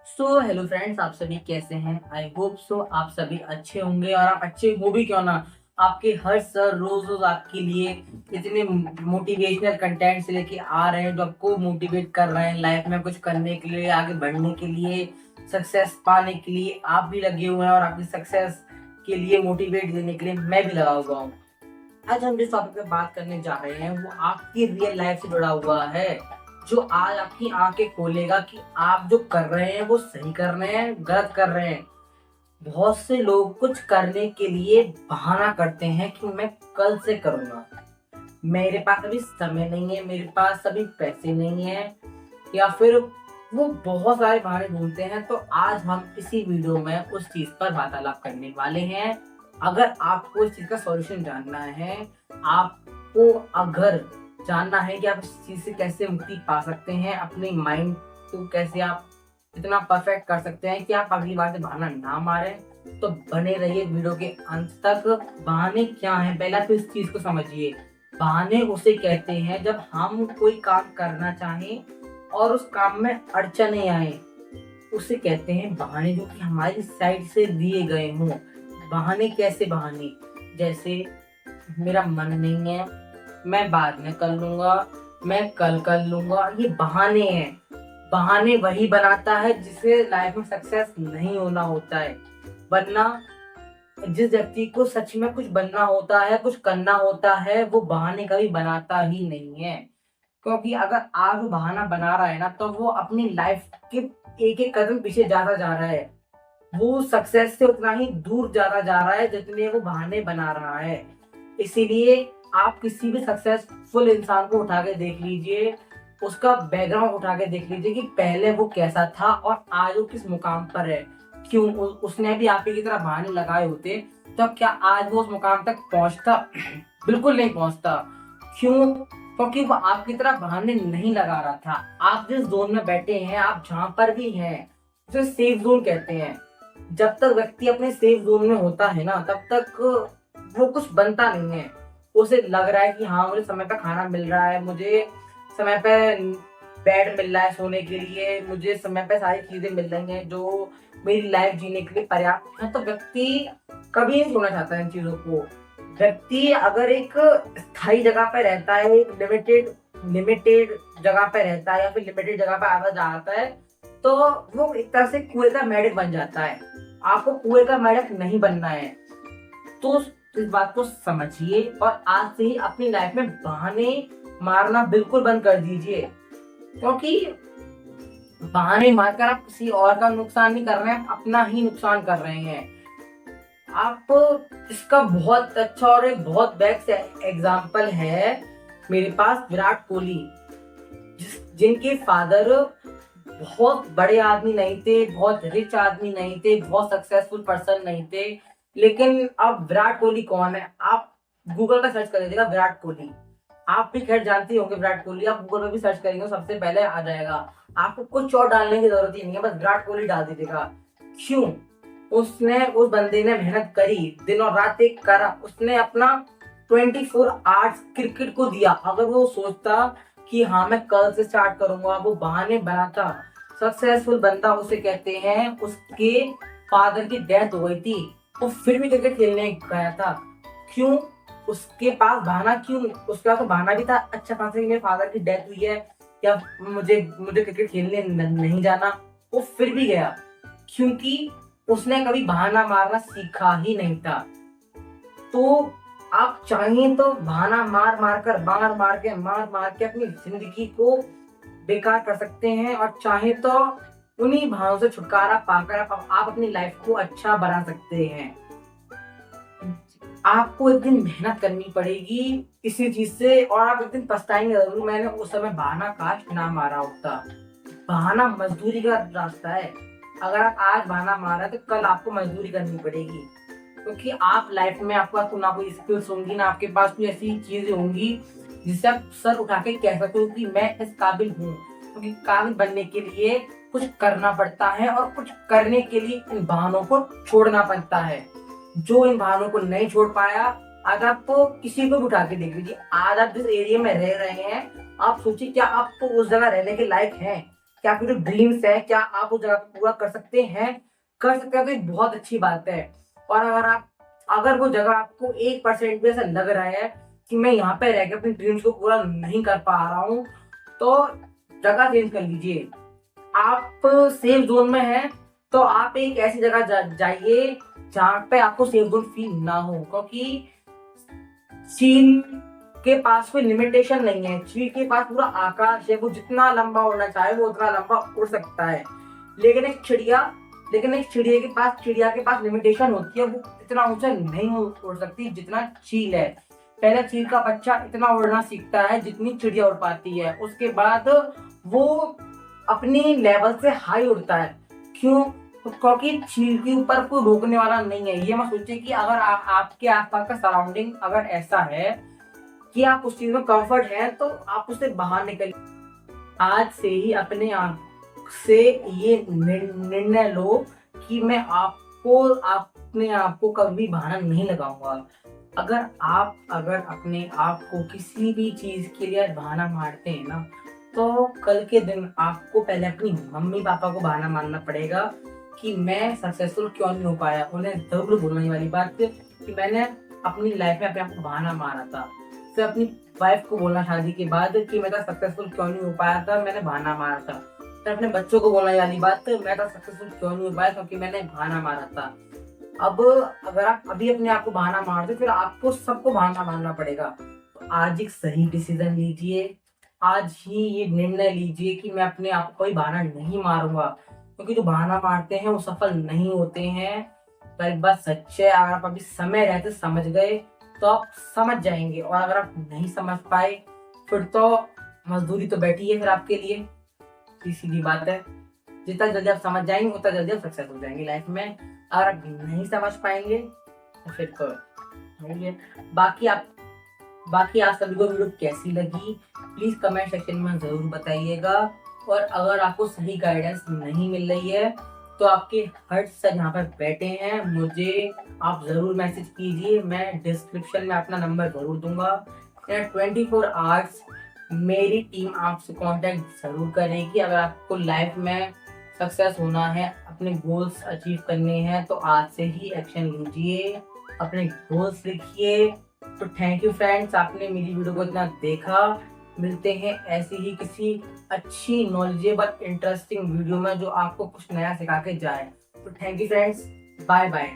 Hello friends, आप सभी कैसे हैं? आई होप सो आप सभी अच्छे होंगे। और आप अच्छे हो भी क्यों ना, आपके हर सर रोज रोज आपके लिए इतने मोटिवेशनल कंटेंट्स लेके आ रहे हैं जो आपको मोटिवेट कर रहे हैं लाइफ में कुछ करने के लिए, आगे बढ़ने के लिए, सक्सेस पाने के लिए। आप भी लगे हुए हैं और आपकी सक्सेस के लिए मोटिवेट देने के लिए मैं भी लगा हुआ हूँ। आज हम जिस टॉपिक पे बात करने जा रहे हैं वो आपकी रियल लाइफ से जुड़ा हुआ है, जो आज आपकी आंखें खोलेगा कि आप जो कर रहे हैं वो सही कर रहे हैं, गलत कर रहे हैं। बहुत से लोग कुछ करने के लिए बहाना करते हैं कि मैं कल से करूंगा, मेरे पास अभी समय नहीं है, मेरे पास अभी पैसे नहीं है, या फिर वो बहुत सारे बहाने ढूंढते हैं। तो आज हम इसी वीडियो में उस चीज पर वार्तालाप करने वाले हैं। अगर आपको इस चीज का सॉल्यूशन जानना है, आपको अगर जानना है कि आप इस चीज से कैसे मुक्ति पा सकते हैं, अपने माइंड को कैसे आप इतना परफेक्ट कर सकते हैं कि आप अगली बार से बहाना ना मारें, तो बने रहिए वीडियो के अंत तक। बहाने क्या हैं, पहला तो इस चीज को समझिए। बहाने उसे कहते हैं जब हम कोई काम करना चाहें और उस काम में अड़चने आए, उसे कहते हैं बहाने, जो कि हमारी साइड से दिए गए हों। बहाने कैसे बहाने? जैसे मेरा मन नहीं है, मैं बाद में कर लूंगा, मैं कल कर लूंगा, ये बहाने हैं। बहाने वही बनाता है जिसे लाइफ में सक्सेस नहीं होना होता है। वरना जिस व्यक्ति को सच में कुछ बनना होता है, कुछ करना होता है, वो बहाने कभी बनाता ही नहीं है। क्योंकि अगर आज वो बहाना बना रहा है ना, तो वो अपनी लाइफ के एक एक कदम पीछे जाता जा रहा है। वो सक्सेस से उतना ही दूर जाता जा रहा है जितने वो बहाने बना रहा है। इसीलिए आप किसी भी सक्सेसफुल इंसान को उठा के देख लीजिए, उसका बैकग्राउंड उठा के देख लीजिए कि पहले वो कैसा था और आज वो किस मुकाम पर है। क्यों उसने भी आप ही की तरह बहाने लगाए होते तो क्या आज वो उस मुकाम तक पहुंचता? बिल्कुल नहीं पहुंचता। क्यों? क्योंकि वो आपकी तरह बहाने नहीं लगा रहा था। आप जिस जोन में बैठे हैं, आप जहां पर भी हैं, उसे सेफ जोन कहते हैं। जब तक व्यक्ति अपने सेफ जोन में होता है ना, तब तक वो कुछ बनता नहीं है। उसे लग रहा है कि हाँ, मुझे समय पे खाना मिल रहा है, मुझे समय पे बेड मिल रहा है सोने के लिए, मुझे समय पे सारी चीजें मिल रही हैं जो मेरी लाइफ जीने के लिए पर्याप्त है। तो व्यक्ति कभी नहीं छोड़ना चाहता इन चीजों को। व्यक्ति अगर एक स्थायी जगह पे रहता है, एक लिमिटेड लिमिटेड जगह पे रहता है, या फिर लिमिटेड जगह पे आता जाता है, तो वो एक तरह से कुएं का मेढक बन जाता है। आपको कुएं का मेढक नहीं बनना है। तो इस बात को समझिए और आज से ही अपनी लाइफ में बहाने मारना बिल्कुल बंद कर दीजिए। क्योंकि बहाने मारकर आप किसी और का नुकसान नहीं कर रहे हैं, आप अपना ही नुकसान कर रहे हैं। आप इसका बहुत अच्छा और एक बहुत बेस्ट एग्जाम्पल है मेरे पास, विराट कोहली, जिनके फादर बहुत बड़े आदमी नहीं थे, बहुत रिच आदमी नहीं थे, बहुत सक्सेसफुल पर्सन नहीं थे। लेकिन अब विराट कोहली कौन है? आप गूगल पर सर्च कर लीजिएगा विराट कोहली। आप भी खैर जानते होंगे विराट कोहली, आप गूगल पर भी सर्च करेंगे सबसे पहले आ जाएगा। आपको कुछ और डालने की जरूरत ही नहीं है, बस विराट कोहली डाल दीजिएगा। क्यों? उस बंदे ने मेहनत करी, दिन और रात एक करा, उसने अपना 24 आवर्स क्रिकेट को दिया। अगर वो सोचता कि हाँ मैं कल से स्टार्ट करूंगा, वो बहाने बनाता, सक्सेसफुल बंदा उसे कहते हैं। उसके फादर की डेथ हो गई थी, वो फिर भी क्रिकेट खेलने गया था। क्यों? उसके पास बहाना क्यों? उसके पास तो बहाना भी था अच्छा खासा कि मेरे फादर की डेथ हुई है, या मुझे मुझे क्रिकेट खेलने नहीं जाना। वो फिर भी गया क्योंकि उसने कभी बहाना मारना सीखा ही नहीं था। तो आप चाहें तो बहाना मार मार के अपनी जिंदगी को बेकार कर सकते हैं, और चाहे तो उन्हीं बहानों से छुटकारा पाकर आप अपनी लाइफ को अच्छा बना सकते हैं। आपको एक दिन मेहनत करनी पड़ेगी किसी चीज से, और आप एक दिन पछताएंगे जरूर, मैंने उस समय बहाना काश ना मारा होता। बहाना मजदूरी का रास्ता है। अगर आप आज बहाना मारा तो कल आपको मजदूरी करनी पड़ेगी। क्योंकि आप लाइफ में आपके पास ना कोई स्किल्स होंगी, ना आपके पास कोई ऐसी चीजें होंगी जिससे आप सर उठा के कह सकते हो कि मैं इस काबिल हूँ। क्योंकि काबिल बनने के लिए कुछ करना पड़ता है, और कुछ करने के लिए इन बहानों को छोड़ना पड़ता है। जो इन बहानों को नहीं छोड़ पाया, आज आपको किसी को भी उठा के देख लीजिए, आज आप जिस एरिया में रह रहे हैं, आप सोचिए क्या आपको उस जगह रहने के लायक हैं? कि आपके जो ड्रीम्स है क्या आप उस जगह पूरा कर सकते हैं, तो ये बहुत अच्छी बात है। और अगर वो जगह आपको 1% भी ऐसा लग रहा है कि मैं यहाँ पे रह के अपने ड्रीम्स को पूरा नहीं कर पा रहा हूँ, तो जगह चेंज कर लीजिए। आप सेफ जोन में हैं तो आप एक ऐसी जगह जाइए जहाँ पे आपको सेफ जोन फील ना हो, क्योंकि चील के पास कोई लिमिटेशन नहीं है। चील के पास पूरा आकाश है, वो जितना लंबा उड़ना चाहे वो उतना लंबा उड़ सकता है। लेकिन एक चिड़िया के पास लिमिटेशन होती है, वो इतना ऊंचा नहीं उड़ सकती जितना चील है। पहले चील का बच्चा इतना उड़ना सीखता है जितनी चिड़िया उड़ पाती है, उसके बाद वो अपनी लेवल से हाई उड़ता है। क्यों? क्योंकि चील के ऊपर कोई रोकने वाला नहीं है। ये मत सोचिए कि अगर आपके आसपास का सराउंडिंग अगर ऐसा है कि आप उस चीज में कंफर्ट है तो आप उससे बाहर निकलिए। आज से ही अपने आप से ये निर्णय लो कि मैं अपने आप को कभी बहाना नहीं लगाऊंगा। अगर अपने आप को किसी भी चीज के लिए बहाना मारते हैं ना, तो कल के दिन आपको पहले अपनी मम्मी पापा को बहाना मारना पड़ेगा कि मैं सक्सेसफुल क्यों नहीं हो पाया। उन्हें जरूर बोलने वाली बात कि मैंने अपनी लाइफ में अपने आप को बहाना मारा था। फिर अपनी वाइफ को बोलना शादी के बाद कि मैं तो सक्सेसफुल क्यों नहीं हो पाया था, मैंने बहाना मारा था। फिर अपने बच्चों को बोलने वाली बात, मैं तो सक्सेसफुल क्यों नहीं हो पाया क्योंकि मैंने बहाना मारा था। अब अगर आप अभी अपने आप को बहाना मारते फिर आपको सबको बहाना मारना पड़ेगा। तो आज एक सही डिसीजन लीजिए, आज ही ये निर्णय लीजिए कि मैं अपने आप को कोई बहाना नहीं मारूंगा, क्योंकि जो बहाना मारते हैं वो सफल नहीं होते हैं। पर एक बात सच है, अगर आप अभी समय रहते समझ गए तो आप समझ जाएंगे, और अगर आप नहीं समझ पाए फिर तो मजदूरी तो बैठी है फिर आपके लिए। सीधी बात है, जितना जल्दी आप समझ जाएंगे उतना जल्दी आप सक्सेस हो जाएंगे लाइफ में। अगर आप नहीं समझ पाएंगे तो फिर तो बाकी आप बाकी आप सभी को वीडियो कैसी लगी प्लीज कमेंट सेक्शन में जरूर बताइएगा। और अगर आपको सही गाइडेंस नहीं मिल रही है तो आपके हर्ट सर यहाँ पर बैठे हैं, मुझे आप जरूर मैसेज कीजिए, मैं डिस्क्रिप्शन में अपना नंबर जरूर दूंगा। 24 आवर्स मेरी टीम आपसे कांटेक्ट जरूर करेगी। अगर आपको लाइफ में सक्सेस होना है, अपने गोल्स अचीव करने हैं, तो आज से ही एक्शन लीजिए, अपने गोल्स लिखिए। तो थैंक यू फ्रेंड्स, आपने मेरी वीडियो को इतना देखा। मिलते हैं ऐसी ही किसी अच्छी नॉलेजेबल इंटरेस्टिंग वीडियो में जो आपको कुछ नया सिखा के जाए। तो thank you friends, bye bye.